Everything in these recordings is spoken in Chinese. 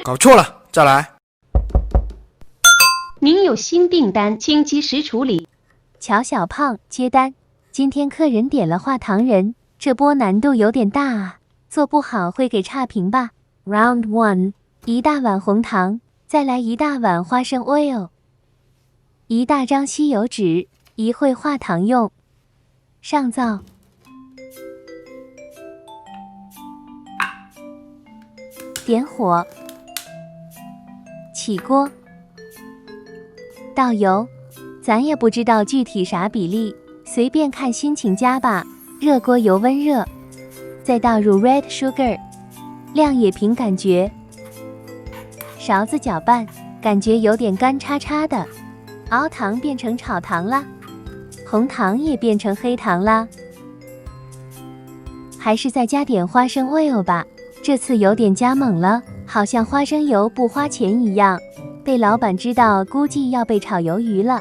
搞错了，再来。您有新订单，请及时处理。乔小胖接单，今天客人点了画糖人，这波难度有点大啊，做不好会给差评吧。Round 1， 1大碗红糖，再来1大碗花生 oil， 1大张吸油纸，1会画糖用。上灶，点火，起锅，倒油，咱也不知道具体啥比例，随便看心情加吧。热锅油温热，再倒入 red sugar， 量也凭感觉。勺子搅拌，感觉有点干叉叉的。熬糖变成炒糖啦，红糖也变成黑糖啦。还是再加点花生 oil 吧，这次有点加猛了，好像花生油不花钱一样。被老板知道，估计要被炒鱿鱼了。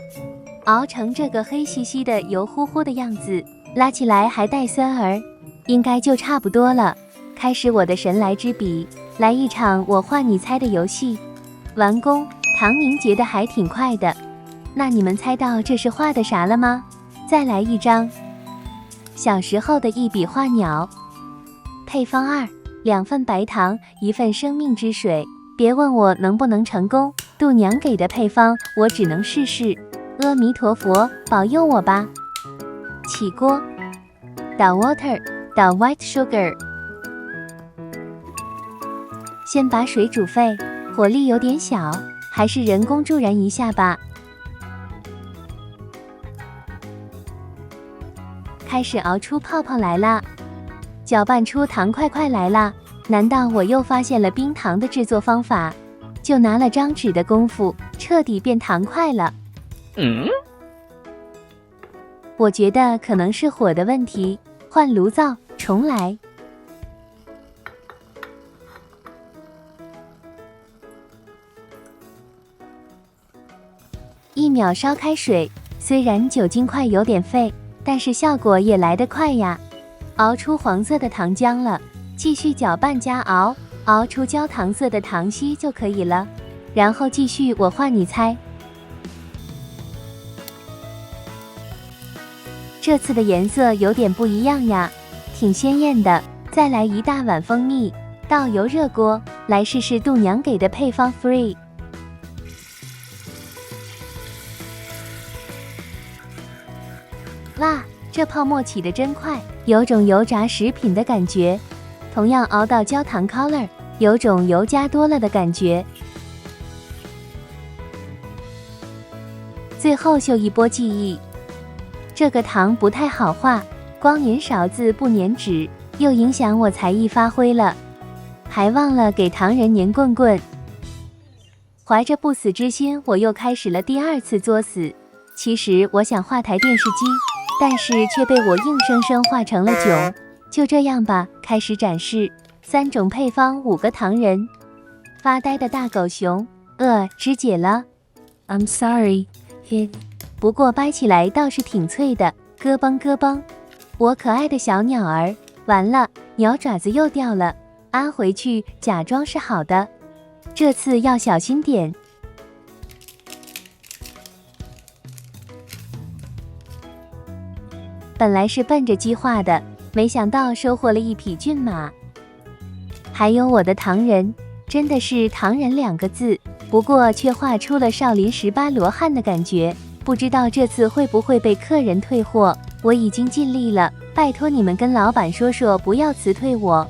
熬成这个黑兮兮的、油乎乎的样子，拉起来还带酸儿，应该就差不多了。开始我的神来之笔，来一场我画你猜的游戏。完工，糖凝结的还挺快的。那你们猜到这是画的啥了吗？再来一张。小时候的一笔画鸟。配方2： 2份白糖，1份生命之水。别问我能不能成功，度娘给的配方，我只能试试。阿弥陀佛，保佑我吧。起锅，倒 water， 倒 white sugar。先把水煮沸，火力有点小，还是人工助燃一下吧。开始熬出泡泡来啦，搅拌出糖块块来啦。难道我又发现了冰糖的制作方法？就拿了张纸的功夫，彻底变糖块了。我觉得可能是火的问题，换炉灶，重来。1秒烧开水，虽然酒精块有点费，但是效果也来得快呀。熬出黄色的糖浆了。继续搅拌加熬，熬出焦糖色的糖稀就可以了。然后继续我画你猜。这次的颜色有点不一样呀，挺鲜艳的。再来1大碗蜂蜜，倒油热锅，来试试度娘给的配方 free。哇，这泡沫起得真快，有种油炸食品的感觉。同样熬到焦糖 color， 有种油加多了的感觉。最后秀一波技艺，这个糖不太好画，光粘勺子不粘纸，又影响我才艺发挥了。还忘了给糖人粘棍棍。怀着不死之心，我又开始了第2次作死。其实我想画台电视机，但是却被我硬生生画成了囧。就这样吧，开始展示3种配方，5个糖人。发呆的大狗熊，肢解了 ，I'm sorry， 不过掰起来倒是挺脆的，咯嘣咯嘣。我可爱的小鸟儿，完了，鸟爪子又掉了，安回去，假装是好的，这次要小心点。本来是奔着鸡画的。没想到收获了一匹骏马，还有我的糖人，真的是糖人2个字，不过却画出了少林18罗汉的感觉，不知道这次会不会被客人退货。我已经尽力了，拜托你们跟老板说说，不要辞退我。